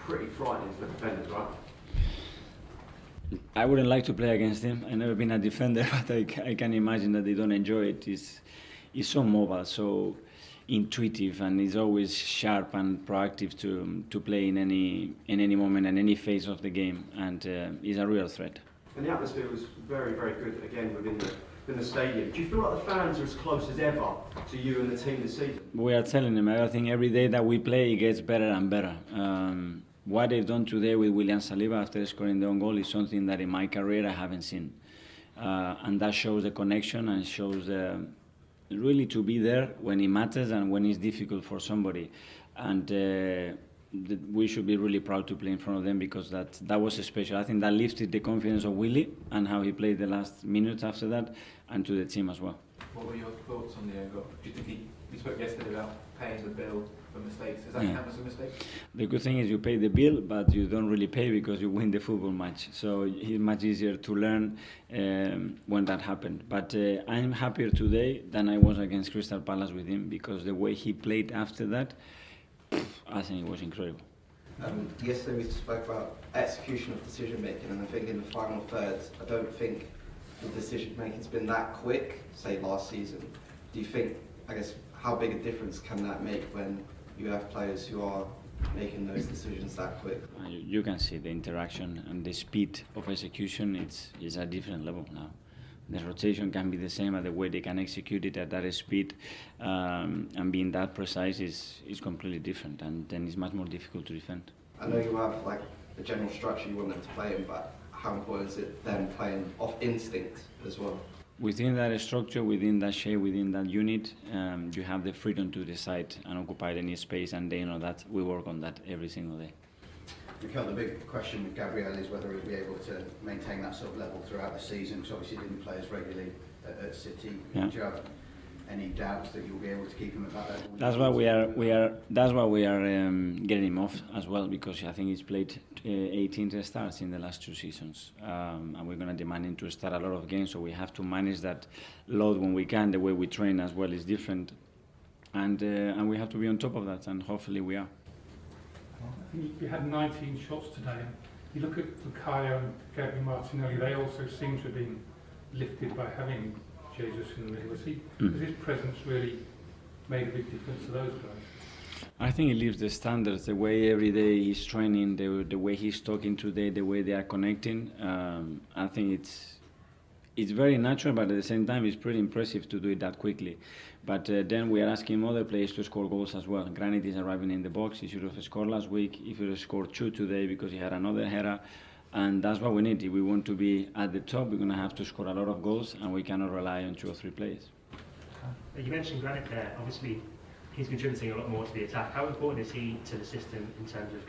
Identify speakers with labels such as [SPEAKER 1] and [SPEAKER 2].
[SPEAKER 1] pretty frightening for defenders, right?
[SPEAKER 2] I wouldn't like to play against him. I've never been a defender, but I can imagine that they don't enjoy it. He's so mobile, so intuitive, and he's always sharp and proactive to play in any moment and any phase of the game, and he's a real threat.
[SPEAKER 1] And the atmosphere was very, very good again within the stadium. Do you feel like the fans are as close as ever to you and the team this season?
[SPEAKER 2] We are telling them, I think every day that we play, it gets better and better. What they've done today with William Saliba after scoring the own goal is something that in my career I haven't seen. And that shows the connection and shows really to be there when it matters and when it's difficult for somebody. And we should be really proud to play in front of them, because that was special. I think that lifted the confidence of Willie and how he played the last minutes after that, and to the team as well.
[SPEAKER 3] What were your thoughts on the own goal? Do you think we spoke yesterday about paying the bill for mistakes? Does that count as a mistake?
[SPEAKER 2] The good thing is you pay the bill, but you don't really pay because you win the football match. So it's much easier to learn when that happened. But I'm happier today than I was against Crystal Palace with him, because the way he played after that, I think it was incredible.
[SPEAKER 4] Yesterday we spoke about execution of decision making, and I think in the final third, I don't think the decision making's been that quick, say last season. Do you think, I guess, how big a difference can that make when you have players who are making those decisions that quick?
[SPEAKER 2] You can see the interaction and the speed of execution. It's a different level now. The rotation can be the same, but the way they can execute it at that speed and being that precise is completely different, and then it's much more difficult to defend.
[SPEAKER 4] I know you have like the general structure you want them to play in, but how important is it them playing off instinct as well?
[SPEAKER 2] Within that structure, within that shape, within that unit, you have the freedom to decide and occupy any space, and they know that we work on that every single day.
[SPEAKER 5] Mikel, the big question with Gabriel is whether he'll be able to maintain that sort of level throughout the season, because obviously he didn't play as regularly at City.
[SPEAKER 2] Yeah.
[SPEAKER 5] Do you have any doubts that you'll be able to keep him at that level?
[SPEAKER 2] That's why we are getting him off as well, because I think he's played 18 starts in the last 2 seasons, and we're going to demand him to start a lot of games, so we have to manage that load when we can. The way we train as well is different, and we have to be on top of that, and hopefully we are.
[SPEAKER 6] I think you had 19 shots today. You look at Bukayo and Gabriel Martinelli, they also seem to have been lifted by having Jesus in the middle. Has his presence really made a big difference to those guys?
[SPEAKER 2] I think he lifts the standards, the way every day he's training, the way he's talking today, the way they are connecting. I think it's very natural, but at the same time it's pretty impressive to do it that quickly. But then we are asking other players to score goals as well. Granit is arriving in the box. He should have scored last week. He should have scored 2 today because he had another header. And that's what we need. If we want to be at the top, we're going to have to score a lot of goals, and we cannot rely on 2 or 3 players.
[SPEAKER 7] You mentioned Granit there. Obviously, he's contributing a lot more to the attack. How important is he to the system in terms of